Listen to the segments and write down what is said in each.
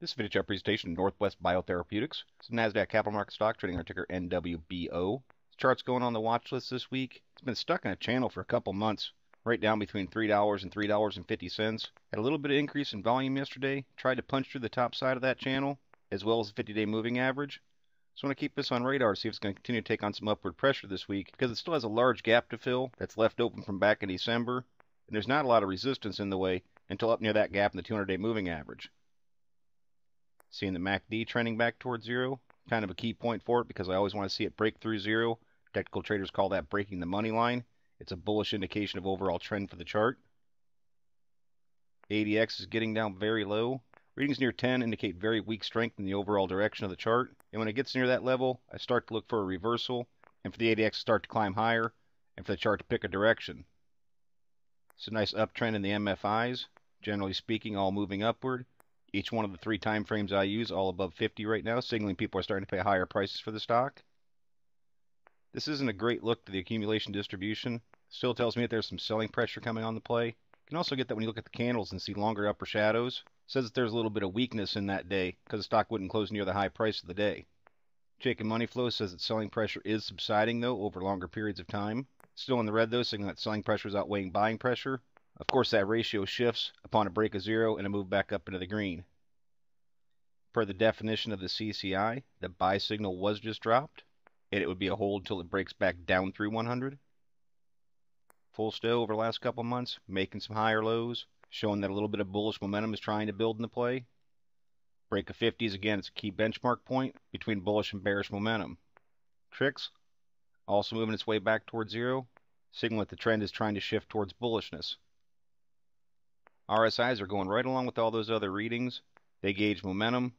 This video chart presentation of Northwest Biotherapeutics. It's a NASDAQ capital market stock trading on ticker NWBO. This chart's going on the watch list this week. It's been stuck in a channel for a couple months, right down between $3 and $3.50. Had a little bit of increase in volume yesterday. Tried to punch through the top side of that channel, as well as the 50-day moving average. So I want to keep this on radar to see if it's going to continue to take on some upward pressure this week, because it still has a large gap to fill that's left open from back in December, and there's not a lot of resistance in the way until up near that gap in the 200-day moving average. Seeing the MACD trending back towards zero, kind of a key point for it because I always want to see it break through zero. Technical traders call that breaking the money line. It's a bullish indication of overall trend for the chart. ADX is getting down very low. Readings near 10 indicate very weak strength in the overall direction of the chart. And when it gets near that level, I start to look for a reversal, and for the ADX to start to climb higher, and for the chart to pick a direction. It's a nice uptrend in the MFIs. Generally speaking, all moving upward. Each one of the three time frames I use, all above 50 right now, signaling people are starting to pay higher prices for the stock. This isn't a great look to the accumulation distribution. Still tells me that there's some selling pressure coming on the play. You can also get that when you look at the candles and see longer upper shadows. It says that there's a little bit of weakness in that day because the stock wouldn't close near the high price of the day. Jake and Money Flow says that selling pressure is subsiding though over longer periods of time. Still in the red though, signaling that selling pressure is outweighing buying pressure. Of course, that ratio shifts upon a break of zero and a move back up into the green. Per the definition of the CCI, the buy signal was just dropped, and it would be a hold until it breaks back down through 100. Full stow over the last couple months, making some higher lows, showing that a little bit of bullish momentum is trying to build in the play. Break of 50s, again, it's a key benchmark point between bullish and bearish momentum. Tricks, also moving its way back towards zero, signaling that the trend is trying to shift towards bullishness. RSIs are going right along with all those other readings. They gauge momentum.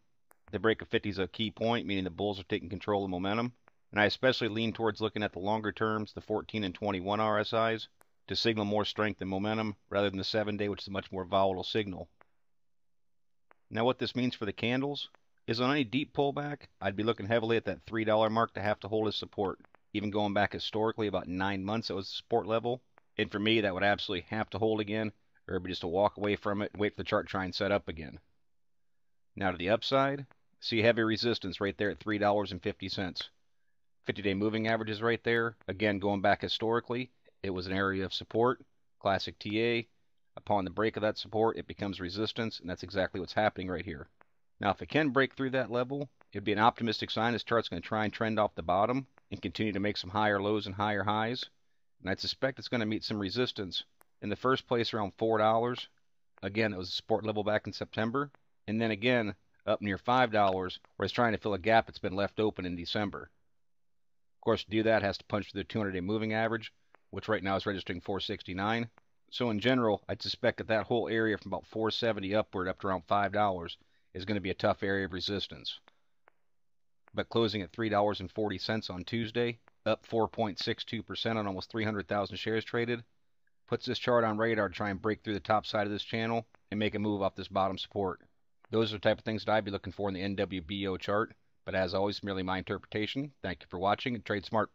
The break of 50 is a key point, meaning the bulls are taking control of momentum. And I especially lean towards looking at the longer terms, the 14 and 21 RSIs, to signal more strength and momentum rather than the 7-day, which is a much more volatile signal. Now what this means for the candles is on any deep pullback, I'd be looking heavily at that $3 mark to have to hold as support. Even going back historically about 9 months, that was the support level. And for me, that would absolutely have to hold again, or it'd be just to walk away from it and wait for the chart to try and set up again. Now to the upside, see heavy resistance right there at $3.50. 50-day moving average is right there. Again, going back historically, it was an area of support, classic TA. Upon the break of that support, it becomes resistance, and that's exactly what's happening right here. Now, if it can break through that level, it'd be an optimistic sign this chart's going to try and trend off the bottom and continue to make some higher lows and higher highs. And I'd suspect it's going to meet some resistance. In the first place, around $4. Again, it was a support level back in September. And then again, up near $5, where it's trying to fill a gap that's been left open in December. Of course, to do that, it has to punch through the 200-day moving average, which right now is registering 469. So in general, I'd suspect that that whole area from about 470 upward up to around $5 is going to be a tough area of resistance. But closing at $3.40 on Tuesday, up 4.62% on almost 300,000 shares traded, puts this chart on radar to try and break through the top side of this channel and make a move off this bottom support. Those are the type of things that I'd be looking for in the NWBO chart, but as always, merely my interpretation. Thank you for watching, and trade smart.